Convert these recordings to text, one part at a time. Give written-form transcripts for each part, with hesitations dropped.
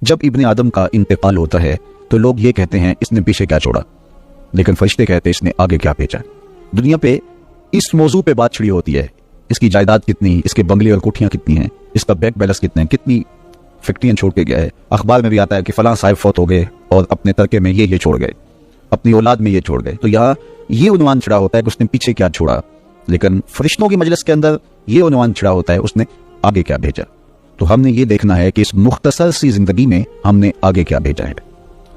جب ابن آدم کا انتقال ہوتا ہے تو لوگ یہ کہتے ہیں اس نے پیچھے کیا چھوڑا، لیکن فرشتے کہتے ہیں اس نے آگے کیا بھیجا۔ دنیا پہ اس موضوع پہ بات چھڑی ہوتی ہے، اس کی جائیداد کتنی، اس کے بنگلے اور کوٹھیاں کتنی ہیں، اس کا بینک بیلنس کتنے ہیں، کتنی فیکٹریاں چھوڑ کے گیا ہے۔ اخبار میں بھی آتا ہے کہ فلاں صاحب فوت ہو گئے اور اپنے ترکے میں یہ چھوڑ گئے، اپنی اولاد میں یہ چھوڑ گئے۔ تو یہاں یہ عنوان چھڑا ہوتا ہے کہ اس نے پیچھے کیا چھوڑا، لیکن فرشتوں کی مجلس کے اندر یہ عنوان چھڑا ہوتا ہے اس نے آگے کیا بھیجا۔ تو ہم نے یہ دیکھنا ہے کہ اس مختصر سی زندگی میں ہم نے آگے کیا بھیجا ہے۔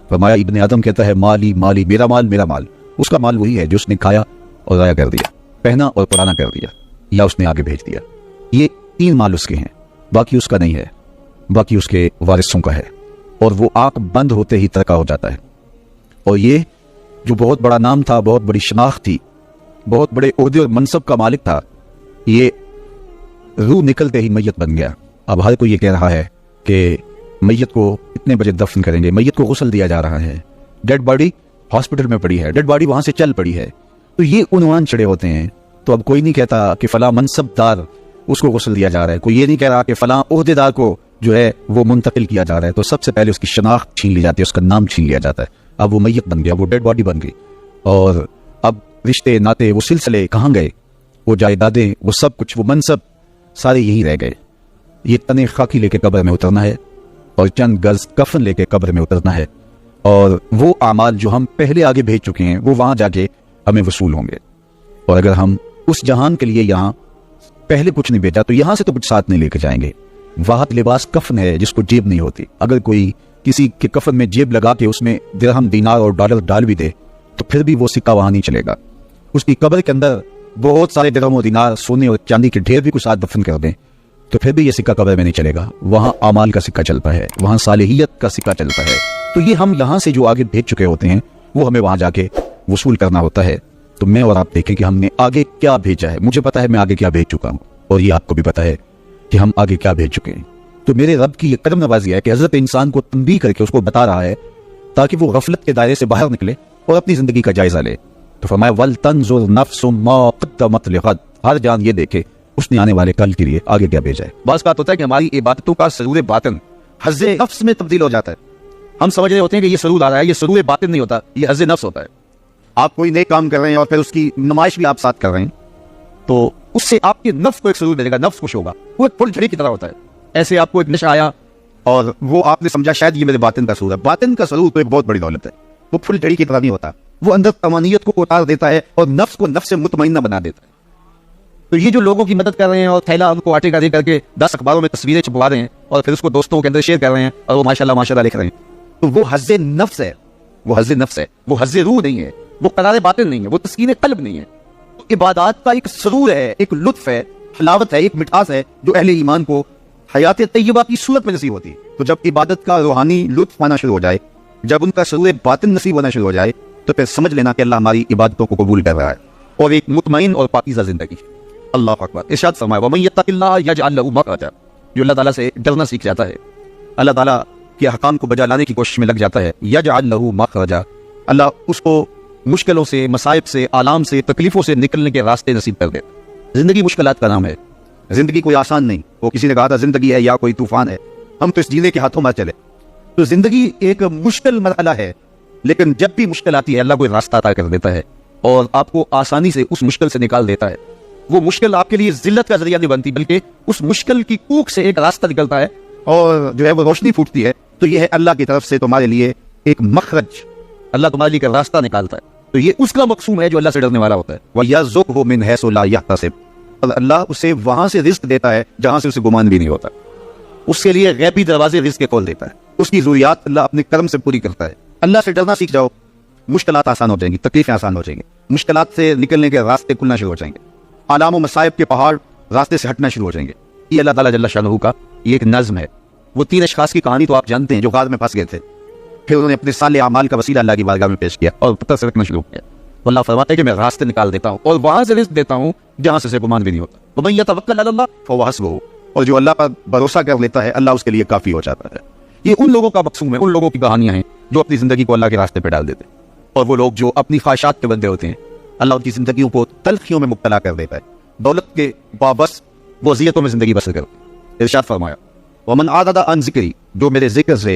فرمایا ابن آدم کہتا ہے مالی مالی، میرا مال میرا مال۔ اس کا مال وہی ہے جو اس نے کھایا اور ضائع کر دیا، پہنا اور پرانا کر دیا، یا اس نے آگے بھیج دیا۔ یہ 3 مال اس کے ہیں، باقی اس کا نہیں ہے، باقی اس کے وارثوں کا ہے، اور وہ آنکھ بند ہوتے ہی ترکہ ہو جاتا ہے۔ اور یہ جو بہت بڑا نام تھا، بہت بڑی شناخت تھی، بہت بڑے عہدے اور منصب کا مالک تھا، یہ روح نکلتے ہی میت بن گیا۔ اب ہر کوئی یہ کہہ رہا ہے کہ میت کو اتنے بجے دفن کریں گے، میت کو غسل دیا جا رہا ہے، ڈیڈ باڈی ہاسپٹل میں پڑی ہے، ڈیڈ باڈی وہاں سے چل پڑی ہے۔ تو یہ عنوان چڑے ہوتے ہیں۔ تو اب کوئی نہیں کہتا کہ فلاں منصب دار اس کو غسل دیا جا رہا ہے، کوئی یہ نہیں کہہ رہا کہ فلاں عہدے دار کو جو ہے وہ منتقل کیا جا رہا ہے۔ تو سب سے پہلے اس کی شناخت چھین لی جاتی ہے، اس کا نام چھین لیا جاتا ہے۔ اب وہ میت بن گیا، وہ ڈیڈ باڈی بن گئی، اور اب رشتے ناتے، وہ سلسلے کہاں گئے، وہ جائیدادیں، وہ سب کچھ، وہ منصب سارے یہی رہ گئے۔ یہ تنے خاکی لے کے قبر میں اترنا ہے، اور چند گز کفن لے کے قبر میں اترنا ہے، اور وہ اعمال جو ہم پہلے آگے بھیج چکے ہیں وہ وہاں جا کے ہمیں وصول ہوں گے۔ اور اگر ہم اس جہان کے لیے یہاں پہلے کچھ نہیں بھیجا تو یہاں سے تو کچھ ساتھ نہیں لے کے جائیں گے۔ واحد لباس کفن ہے جس کو جیب نہیں ہوتی۔ اگر کوئی کسی کے کفن میں جیب لگا کے اس میں درہم، دینار اور ڈالر ڈال بھی دے تو پھر بھی وہ سکہ وہاں نہیں چلے گا۔ اس کی قبر کے اندر بہت سارے درہم و دینار، سونے اور چاندی کے ڈھیر بھی کچھ ساتھ دفن کر دیں تو پھر بھی یہ سکہ قبر میں نہیں چلے گا۔ وہاں اعمال کا سکہ چلتا ہے، وہاں صالحیت کا سکہ چلتا ہے۔ تو یہ ہم یہاں سے جو آگے بھیج چکے ہوتے ہیں وہ ہمیں وہاں جا کے وصول کرنا ہوتا ہے۔ تو میں اور آپ دیکھیں کہ ہم نے آگے کیا بھیجا ہے۔ مجھے پتا ہے میں آگے کیا بھیج چکا ہوں، اور یہ آپ کو بھی پتا ہے کہ ہم آگے کیا بھیج چکے ہیں۔ تو میرے رب کی یہ کرم نوازی ہے کہ حضرت انسان کو تنبیہ کر کے اس کو بتا رہا ہے تاکہ وہ غفلت کے دائرے سے باہر نکلے اور اپنی زندگی کا جائزہ لے۔ تو فرمایا وَلْتَنْظُرْ نَفْسٌ مَا قَدَّمَتْ لِغَدٍ، ہر جان یہ دیکھے اس نے آنے والے کل کے لیے آگے کیا بھیجا ہے۔ بعض بات ہوتا ہے کہ ہماری عبادتوں کا سرور باطن حظ نفس میں تبدیل ہو جاتا ہے۔ ہم سمجھ رہے ہوتے ہیں کہ یہ سرور آ رہا ہے، یہ سرور باطن نہیں ہوتا، یہ حظ نفس ہوتا ہے۔ آپ کوئی نیک کام کر رہے ہیں اور پھر اس کی نمائش بھی آپ ساتھ کر رہے ہیں تو اس سے آپ کے نفس کو ایک سرور ملے گا، نفس خوش ہوگا۔ وہ ایک پھول جھڑی کی طرح ہوتا ہے۔ ایسے آپ کو ایک نشہ آیا اور وہ آپ نے سمجھا شاید یہ میرے باطن کا سرور ہے۔ باطن کا سرور تو ایک بہت بڑی دولت ہے، وہ پھول جھڑی کی طرح نہیں ہوتا، وہ اندر طمانینت کو اتار دیتا ہے اور نفس کو نفس مطمئنہ بنا دیتا ہے۔ تو یہ جو لوگوں کی مدد کر رہے ہیں اور تھیلا ان کو آٹے کا دے کر کے 10 اخباروں میں تصویریں چھپوا رہے ہیں اور پھر اس کو دوستوں کے اندر شیئر کر رہے ہیں اور وہ ماشاءاللہ لکھ رہے ہیں، تو وہ حظ نفس ہے، وہ حظ نفس ہے، وہ حظ روح نہیں ہے، وہ قرار باطن نہیں ہے، وہ تسکین قلب نہیں ہے۔ تو عبادات کا ایک سرور ہے، ایک لطف ہے، حلاوت ہے، ایک مٹھاس ہے جو اہل ایمان کو حیات طیبہ کی صورت میں نصیب ہوتی ہے۔ تو جب عبادت کا روحانی لطف آنا شروع ہو جائے، جب ان کا سرور باطن نصیب ہونا شروع ہو جائے تو پھر سمجھ لینا کہ اللہ ہماری عبادتوں کو قبول کر رہا ہے اور ایک مطمئن اور پاکیزہ زندگی۔ اللہ اکبر۔ ارشاد فرمایا وَمَن يَتَّقِ اللَّهَ يَجْعَل لَّهُ مَخْرَجًا، جو اللہ تعالیٰ سے ڈرنا سیکھ جاتا ہے، اللہ تعالیٰ کے احکام کو بجا لانے کی کوشش میں لگ جاتا ہے، يَجْعَل لَّهُ مَخْرَجًا، اللہ اس کو مشکلوں سے، مصائب سے، آلام سے، تکلیفوں سے نکلنے کے راستے نصیب کر دے۔ زندگی مشکلات کا نام ہے، زندگی کوئی آسان نہیں۔ وہ کسی نے کہا تھا زندگی ہے یا کوئی طوفان ہے، ہم تو اس جینے کے ہاتھوں میں چلے۔ تو زندگی ایک مشکل مرحلہ ہے، لیکن جب بھی مشکل آتی ہے اللہ کوئی راستہ عطا کر دیتا ہے اور آپ کو آسانی سے اس مشکل سے نکال دیتا ہے۔ وہ مشکل آپ کے لیے ذلت کا ذریعہ نہیں بنتی، بلکہ اس مشکل کی کوکھ سے ایک راستہ نکلتا ہے اور جو ہے وہ روشنی پھوٹتی ہے۔ تو یہ ہے اللہ کی طرف سے تمہارے لیے ایک مخرج، اللہ تمہارے لیے ایک راستہ نکالتا ہے۔ تو یہ اس کا مقصوم ہے جو اللہ سے ڈرنے والا ہوتا ہے۔ وَيَرْزُقْهُ مِنْ حَيْثُ لَا يَحْتَسِبُ، اور اللہ اسے وہاں سے رزق دیتا ہے جہاں سے اسے گمان بھی نہیں ہوتا۔ اس کے لیے غیبی دروازے رزق کے کھول دیتا ہے، اس کی ضروریات اللہ اپنے کرم سے پوری کرتا ہے۔ اللہ سے ڈرنا سیکھ جاؤ، مشکلات آسان ہو جائیں گی، تکلیفیں آسان ہو جائیں گی، مشکلات سے نکلنے کے راستے کھلنا شروع ہو جائیں گے، آلام و مصائب کے پہاڑ راستے سے ہٹنا شروع ہو جائیں گے۔ یہ اللہ تعالیٰ جل شانہ کا یہ ایک نظم ہے۔ وہ 3 اشخاص کی کہانی تو آپ جانتے ہیں جو غار میں پھنس گئے تھے، پھر انہوں نے اپنے صالح اعمال کا وسیلہ اللہ کی بارگاہ میں پیش کیا اور پتہ سرکنا شروع کیا۔ تو اللہ فرماتا ہے کہ میں راستے نکال دیتا ہوں اور وہاں سے رزق دیتا ہوں جہاں سے اسے گمان بھی نہیں ہوتا۔ وَمَن يَتَوَکَّلْ عَلَى اللَّهِ فَهُوَ حَسْبُهُ، اور جو اللہ پر بھروسہ کر لیتا ہے اللہ اس کے لیے کافی ہو جاتا ہے۔ یہ ان لوگوں کا مقصوم ہے، ان لوگوں کی کہانیاں ہیں جو اپنی زندگی کو اللہ کے راستے پہ ڈال دیتے ہیں، اور وہ لوگ جو اپنی خواہشات کے بندے ہوتے ہیں اللہ ان کی زندگیوں کو تلخیوں میں مبتلا کر دیتا ہے، دولت کے وابس وہ اذیتوں میں زندگی بسر کرتے ہیں۔ ارشاد فرمایا وَمَنْ أَعْرَضَ عَنْ ذِكْرِي، جو میرے ذکر سے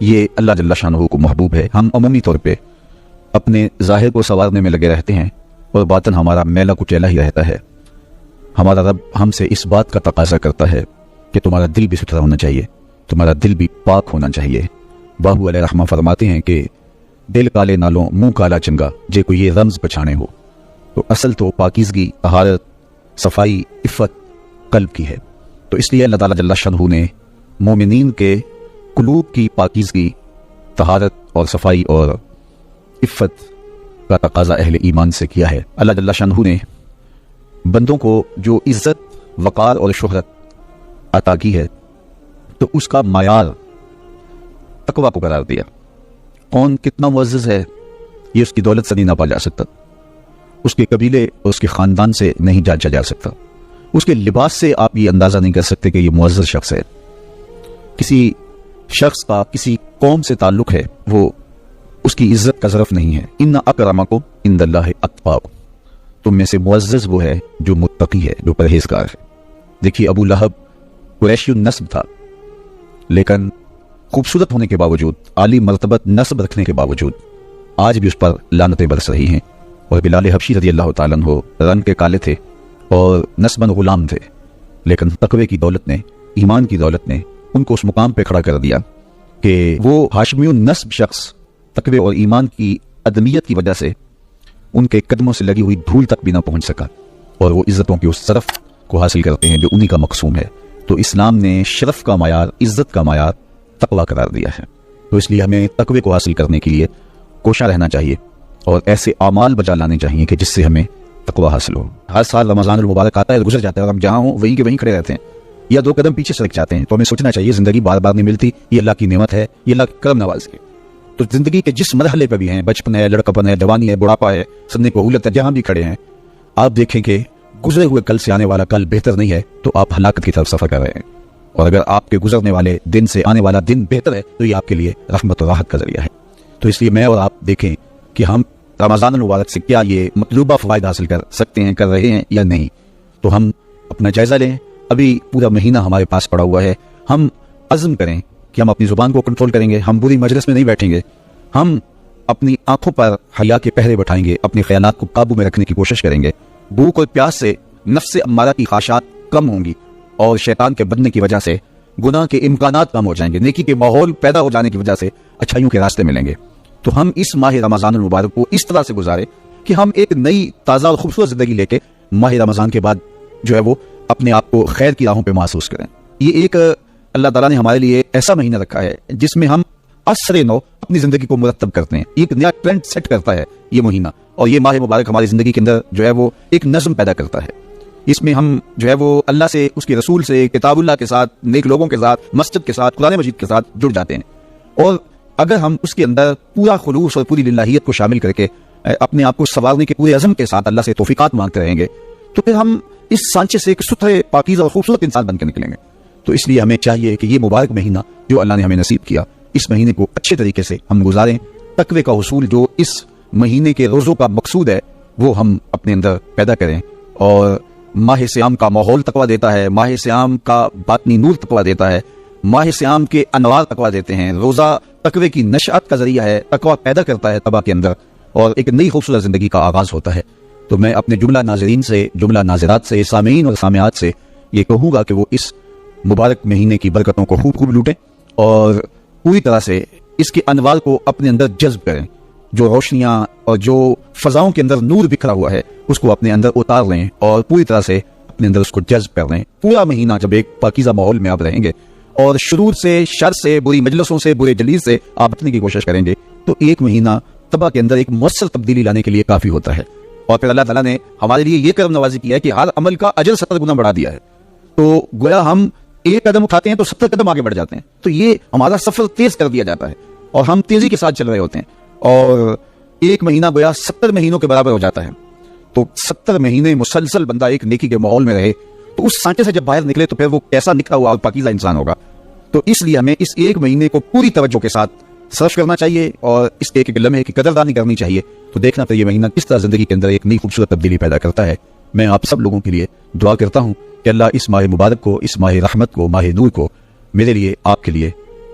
یہ اللہ جل شانہ کو محبوب ہے. ہم عمومی طور پہ اپنے ظاہر کو سنوارنے میں لگے رہتے ہیں اور باطن ہمارا میلا کچیلا ہی رہتا ہے. ہمارا رب ہم سے اس بات کا تقاضا کرتا ہے کہ تمہارا دل بھی ستھرا ہونا چاہیے, تمہارا دل بھی پاک ہونا چاہیے. باہو علیہ رحمہ فرماتے ہیں کہ دل کالے نالوں منہ کالا چنگا جے کوئی یہ رمز پچھانے ہو. تو اصل تو پاکیزگی, طہارت, صفائی, عفت قلب کی ہے. تو اس لیے اللہ تعالیٰ جل شانہ نے مومنین کے قلوب کی پاکیزگی, طہارت اور صفائی اور عفت کا تقاضا اہل ایمان سے کیا ہے. اللہ جل شانہ نے بندوں کو جو عزت, وقار اور شہرت عطا کی ہے تو اس کا معیار تقویٰ کو قرار دیا. کون کتنا معزز ہے یہ اس کی دولت سے نہیں ناپا جا سکتا, اس کے قبیلے اور اس کے خاندان سے نہیں جانچا جا سکتا, اس کے لباس سے آپ یہ اندازہ نہیں کر سکتے کہ یہ معزز شخص ہے. کسی شخص کا کسی قوم سے تعلق ہے وہ اس کی عزت کا ظرف نہیں ہے. ان اکرمکم عند اللہ اتقاکم, تم میں سے معزز وہ ہے جو متقی ہے, جو پرہیزگار ہے. دیکھیے ابو لہب قریشی النسب تھا, لیکن خوبصورت ہونے کے باوجود, عالی مرتبت نسب رکھنے کے باوجود آج بھی اس پر لعنتیں برس رہی ہیں. اور بلال حبشی رضی اللہ تعالیٰ عنہ رنگ کے کالے تھے اور نسباً غلام تھے, لیکن تقوی کی دولت نے, ایمان کی دولت نے ان کو اس مقام پہ کھڑا کر دیا کہ وہ ہاشمی النسب شخص تقوی اور ایمان کی عدمیت کی وجہ سے ان کے قدموں سے لگی ہوئی دھول تک بھی نہ پہنچ سکا, اور وہ عزتوں کی اس شرف کو حاصل کرتے ہیں جو انہی کا مقصوم ہے. تو اسلام نے شرف کا معیار, عزت کا معیار تقویٰ قرار دیا ہے. تو اس لیے ہمیں تقوی کو حاصل کرنے کے لیے کوشاں رہنا چاہیے اور ایسے اعمال بجا لانے چاہیے کہ جس سے ہمیں تقویٰ حاصل ہو. ہر سال رمضان المبارک آتا ہے, گزر جاتا ہے, اور ہم جہاں ہوں وہیں کے وہیں کھڑے رہتے ہیں یا 2 قدم پیچھے سرک جاتے ہیں. تو ہمیں سوچنا چاہیے زندگی بار بار نہیں ملتی, یہ اللہ کی نعمت ہے, یہ اللہ کی کرم نوازی ہے. تو زندگی کے جس مرحلے پہ بھی ہیں, بچپن ہے, لڑکپن ہے, جوانی ہے, بڑھاپا ہے, سننے کو اہولت ہے, جہاں بھی کھڑے ہیں آپ دیکھیں کہ گزرے ہوئے کل سے آنے والا کل بہتر نہیں ہے تو آپ ہلاکت کی طرف سفر کر رہے ہیں. اور اگر آپ کے گزرنے والے دن سے آنے والا دن بہتر ہے تو یہ آپ کے لیے رحمت و راحت کا ذریعہ ہے. تو اس لیے میں اور آپ دیکھیں کہ ہم رمضان المبارک سے کیا یہ مطلوبہ فوائد حاصل کر سکتے ہیں, کر رہے ہیں یا نہیں. تو ہم اپنا جائزہ لیں. ابھی پورا مہینہ ہمارے پاس پڑا ہوا ہے. ہم عزم کریں کہ ہم اپنی زبان کو کنٹرول کریں گے, ہم بری مجلس میں نہیں بیٹھیں گے, ہم اپنی آنکھوں پر حیا کے پہرے بٹھائیں گے, اپنے خیالات کو قابو میں رکھنے کی کوشش کریں گے. بھوک اور پیاس سے نفس امارہ کی خواہشات کم ہوں گی اور شیطان کے بننے کی وجہ سے گناہ کے امکانات کم ہو جائیں گے, نیکی کے ماحول پیدا ہو جانے کی وجہ سے اچھائیوں کے راستے ملیں گے. تو ہم اس ماہ رمضان المبارک کو اس طرح سے گزارے کہ ہم ایک نئی تازہ اور خوبصورت زندگی لے کے ماہ رمضان کے بعد جو ہے وہ اپنے آپ کو خیر کی راہوں پہ محسوس کریں. یہ ایک اللہ تعالیٰ نے ہمارے لیے ایسا مہینہ رکھا ہے جس میں ہم عصر نو اپنی زندگی کو مرتب کرتے ہیں. ایک نیا ٹرینڈ سیٹ کرتا ہے یہ مہینہ, اور یہ ماہ مبارک ہماری زندگی کے اندر جو ہے وہ ایک نظم پیدا کرتا ہے. اس میں ہم جو ہے وہ اللہ سے, اس کے رسول سے, کتاب اللہ کے ساتھ, نیک لوگوں کے ساتھ, مسجد کے ساتھ, قرآن مجید کے ساتھ جڑ جاتے ہیں. اور اگر ہم اس کے اندر پورا خلوص اور پوری للہیت کو شامل کر کے اپنے آپ کو سنوارنے کے پورے عزم کے ساتھ اللہ سے توفیقات مانگتے رہیں گے تو پھر ہم اس سانچے سے ایک ستھرے, پاکیزہ اور خوبصورت انسان بن کے نکلیں گے. تو اس لیے ہمیں چاہیے کہ یہ مبارک مہینہ جو اللہ نے ہمیں نصیب کیا, اس مہینے کو اچھے طریقے سے ہم گزاریں. تقوی کا حصول جو اس مہینے کے روزوں کا مقصود ہے وہ ہم اپنے اندر پیدا کریں. اور ماہ صیام کا ماحول تقویٰ دیتا ہے, ماہ صیام کا باطنی نور تقویٰ دیتا ہے, ماہ صیام کے انوار تقویٰ دیتے ہیں. روزہ تقوی کی نشأت کا ذریعہ ہے, تقویٰ پیدا کرتا ہے تباہ کے اندر, اور ایک نئی خوبصورت زندگی کا آغاز ہوتا ہے. تو میں اپنے جملہ ناظرین سے, جملہ ناظرات سے, سامعین اور سامعات سے یہ کہوں گا کہ وہ اس مبارک مہینے کی برکتوں کو خوب خوب لوٹیں اور پوری طرح سے اس کے انوار کو اپنے اندر جذب کریں. جو روشنیاں اور جو فضاؤں کے اندر نور بکھرا ہوا ہے اس کو اپنے اندر اتار لیں اور پوری طرح سے اپنے اندر اس کو جذب کر لیں. پورا مہینہ جب ایک پاکیزہ ماحول میں آپ رہیں گے اور شرور سے, شر سے, بری مجلسوں سے, برے جلیس سے آپ بچنے کی کوشش کریں گے تو ایک مہینہ تباہ کے اندر ایک مؤثر تبدیلی لانے کے لیے کافی ہوتا ہے. اور پھر اللہ تعالیٰ نے ہمارے لیے یہ کرم نوازی کیا ہے کہ ہر عمل کا اجر 70 گنا بڑھا دیا ہے. تو گویا ہم ایک قدم اٹھاتے ہیں تو 70 قدم آگے بڑھ جاتے ہیں. تو یہ ہمارا سفر تیز کر دیا جاتا ہے اور ہم تیزی کے ساتھ چل رہے ہوتے ہیں, اور ایک مہینہ گویا 70 مہینوں کے برابر ہو جاتا ہے. تو 70 مہینے مسلسل بندہ ایک نیکی کے ماحول میں رہے تو اس سانچے سے جب باہر نکلے تو پھر وہ کیسا نکلا ہوا پاکیزہ انسان ہوگا. تو اس لیے ہمیں اس ایک مہینے کو پوری توجہ کے ساتھ صرف کرنا چاہیے اور اس ایک ایک لمحے کی قدردانی کرنی چاہیے. تو دیکھنا پھر یہ مہینہ کس طرح زندگی کے اندر ایک نئی خوبصورت تبدیلی پیدا کرتا ہے. میں آپ سب لوگوں کے لیے دعا کرتا ہوں کہ اللہ اس ماہ مبارک کو, اس ماہ رحمت کو, ماہ نور کو میرے لیے, آپ کے لیے